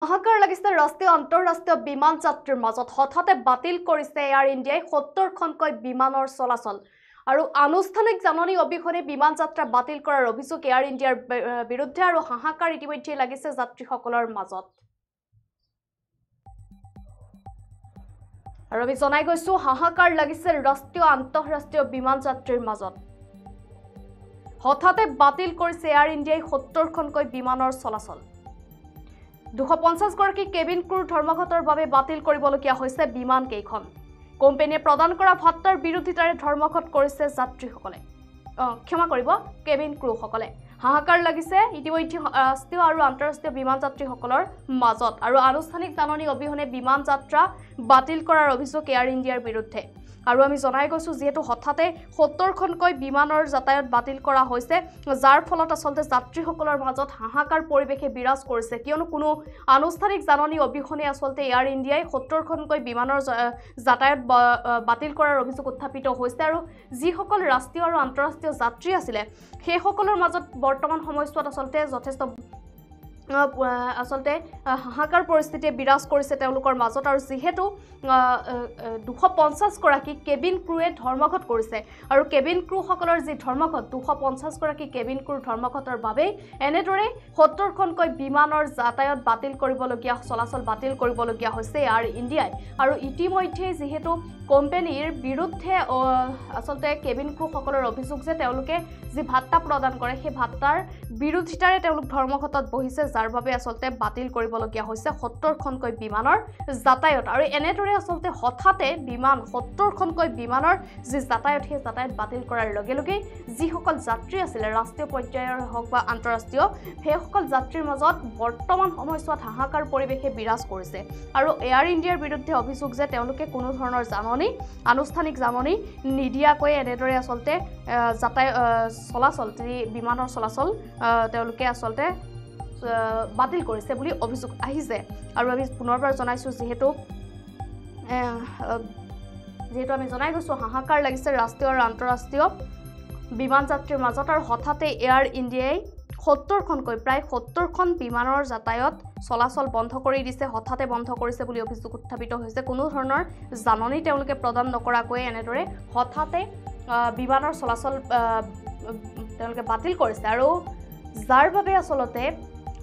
হাহাকাৰ লাগিছে ৰাষ্ট্ৰীয় আন্তঃৰাষ্ট্ৰীয় বিমান যাত্ৰীৰ মাজত হঠাতে বাতিল কৰিছে এয়াৰ ইণ্ডিয়াই ৭০খনকৈ বিমানৰ চলাচল আৰু আনুষ্ঠানিক জাননী অবিহনে বিমান যাত্ৰা বাতিল কৰাৰ অভিযোগ এয়াৰ ইণ্ডিয়াৰ বিৰুদ্ধে আৰু হাহাকাৰ ইতিমধ্যে লাগিছে যাত্ৰীসকলৰ মাজত আৰু আমি জনাই গৈছো হাহাকাৰ লাগিছে ৰাষ্ট্ৰীয় আন্তঃৰাষ্ট্ৰীয় বিমান যাত্ৰীৰ মাজত হঠাতে বাতিল কৰিছে এয়াৰ ইণ্ডিয়াই ৭০খনকৈ বিমানৰ চলাচল ২৫০ গৰাকী কেবিন ক্ৰু ধৰ্মঘটৰ বাবে বাতিল কৰিবলগীয়া হৈছে বিমান কেইখন কোম্পানীয়ে প্ৰদান কৰা ভাত্তাৰ বিৰোধিতাৰে ধৰ্মঘট কৰিছে যাত্ৰীসকলে ক্ষমা কৰিব কেবিন ক্ৰুসকলে হাহাকাৰ লাগিছে ইতিমধ্যে ৰাষ্ট্ৰীয় আৰু আন্তঃৰাষ্ট্ৰীয় বিমান যাত্ৰীসকলৰ মাজত আৰু আনুষ্ঠানিক জাননী অবিহনে বিমান যাত্ৰা বাতিল কৰাৰ অভিযোগ এয়াৰ ইণ্ডিয়াৰ বিৰুদ্ধে আৰু আমি জনাই গৈছো যেহেতু হঠাতে ৭০খনকৈ বিমানৰ যাতায়াত বাতিল কৰা হৈছে যাৰ ফলত আসলতে যাত্ৰীসকলৰ মাজত হাহাকাৰ পৰিৱেশে বিৰাজ কৰিছে কিয়নো কোনো আনুষ্ঠানিক জাননী অবিহনে আসলতে এয়াৰ ইণ্ডিয়াই ৭০খনকৈ বিমানৰ যাতায়াত বাতিল কৰাৰ অভিযোগ উত্থাপিত হৈছে আৰু যিসকল ৰাষ্ট্ৰীয় আৰু আন্তঃৰাষ্ট্ৰীয় যাত্ৰী আছিল সেইসকলৰ মাজত বৰ্তমান সময়ছোৱাত আসলতে যথেষ্ট আসলতে হাহাকাৰ পৰিস্থিতিয়ে বিৰাজ কৰিছে তেওঁলোকৰ মাজত আৰু যেহেতু ২৫০ গৰাকী কেবিন ক্ৰুৱে ধৰ্মঘট কৰিছে আৰু কেবিন ক্ৰুসকলৰ যি ধৰ্মঘট ২৫০ গৰাকী কেবিন ক্ৰুৰ ধৰ্মঘটৰ বাবে এনেদৰে ৭০খনকৈ বিমানৰ যাতায়াত বাতিল কৰিবলগীয়া চলাচল বাতিল কৰিবলগীয়া হৈছে এয়াৰ ইণ্ডিয়াই আৰু ইতিমধ্যে যেহেতু কোম্পানীৰ বিৰুদ্ধে আসলতে কেবিন ক্ৰুসকলৰ অভিযোগ যে তেওঁলোকে যি ভাত্তা প্ৰদান কৰে সেই ভাত্তাৰ বিৰোধিতাৰে তেওঁলোক ধৰ্মঘটত বহিছে যাৰ বাবে আসলতে বাতিল কৰিবলগীয়া হৈছে ৭০খনকৈ বিমানৰ যাতায়াত আৰু এনেদৰে আসলতে হঠাতে বিমান ৭০খনকৈ বিমানৰ যি যাতায়াত সেই যাতায়াত বাতিল কৰাৰ লগে লগে যিসকল যাত্ৰী আছিল ৰাষ্ট্ৰীয় পৰ্যায়ৰ হওক বা আন্তঃৰাষ্ট্ৰীয় সেইসকল যাত্ৰীৰ মাজত বৰ্তমান সময়ছোৱাত হাহাকাৰ পৰিৱেশে বিৰাজ কৰিছে আৰু এয়াৰ ইণ্ডিয়াৰ বিৰুদ্ধে অভিযোগ যে তেওঁলোকে কোনো ধৰণৰ জাননী আনুষ্ঠানিক জাননী নিদিয়াকৈ এনেদৰে আসলতে যাতায়াত চলাচল যি বিমানৰ চলাচল তেওঁলোকে আসলতে বাতিল কৰিছে বুলি অভিযোগ আহিছে আৰু আমি পুনৰবাৰ জনাইছো যেহেতু আমি জনাই গৈছো হাহাকাৰ লাগিছে ৰাষ্ট্ৰীয় আৰু আন্তঃৰাষ্ট্ৰীয় বিমান যাত্ৰীৰ মাজত আৰু হঠাতে এয়াৰ ইণ্ডিয়াই ৭০খনকৈ প্ৰায় ৭০খন বিমানৰ যাতায়াত চলাচল বন্ধ কৰি দিছে হঠাতে বন্ধ কৰিছে বুলি অভিযোগ উত্থাপিত হৈছে কোনো ধৰণৰ জাননী তেওঁলোকে প্ৰদান নকৰাকৈ এনেদৰে হঠাতে বিমানৰ চলাচল তেওঁলোকে বাতিল কৰিছে আৰু যাৰ বাবে আসলতে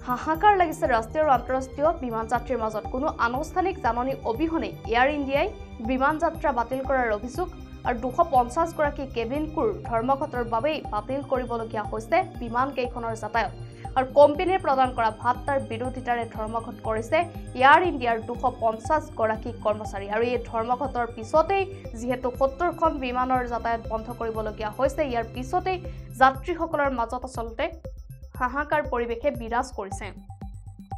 হাহাকাৰ লাগিছে ৰাষ্ট্ৰীয় আৰু আন্তঃৰাষ্ট্ৰীয় বিমান যাত্ৰীৰ মাজত কোনো আনুষ্ঠানিক জাননী অবিহনে এয়াৰ ইণ্ডিয়াই বিমান যাত্ৰা বাতিল কৰাৰ অভিযোগ আৰু ২৫০ গৰাকী কেবিন ক্ৰুৰ ধৰ্মঘটৰ বাবে বাতিল কৰিবলগীয়া হৈছে বিমান কেইখনৰ যাতায়াত আৰু কোম্পানীয়ে প্ৰদান কৰা ভাত্তাৰ বিৰোধিতাৰে ধৰ্মঘট কৰিছে এয়াৰ ইণ্ডিয়াৰ ২৫০ গৰাকী কৰ্মচাৰী আৰু এই ধৰ্মঘটৰ পিছতেই যিহেতু ৭০খন বিমানৰ যাতায়াত বন্ধ কৰিবলগীয়া হৈছে ইয়াৰ পিছতেই যাত্ৰীসকলৰ মাজত আসলতে হাহাকাৰ পৰিৱেশে বিৰাজ কৰিছে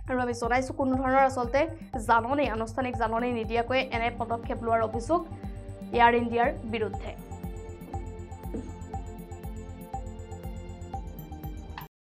আৰু আমি জনাইছো কোনো ধৰণৰ আসলতে জাননী আনুষ্ঠানিক জাননী নিদিয়াকৈ এনে পদক্ষেপ লোৱাৰ অভিযোগ এয়াৰ ইণ্ডিয়াৰ বিৰুদ্ধে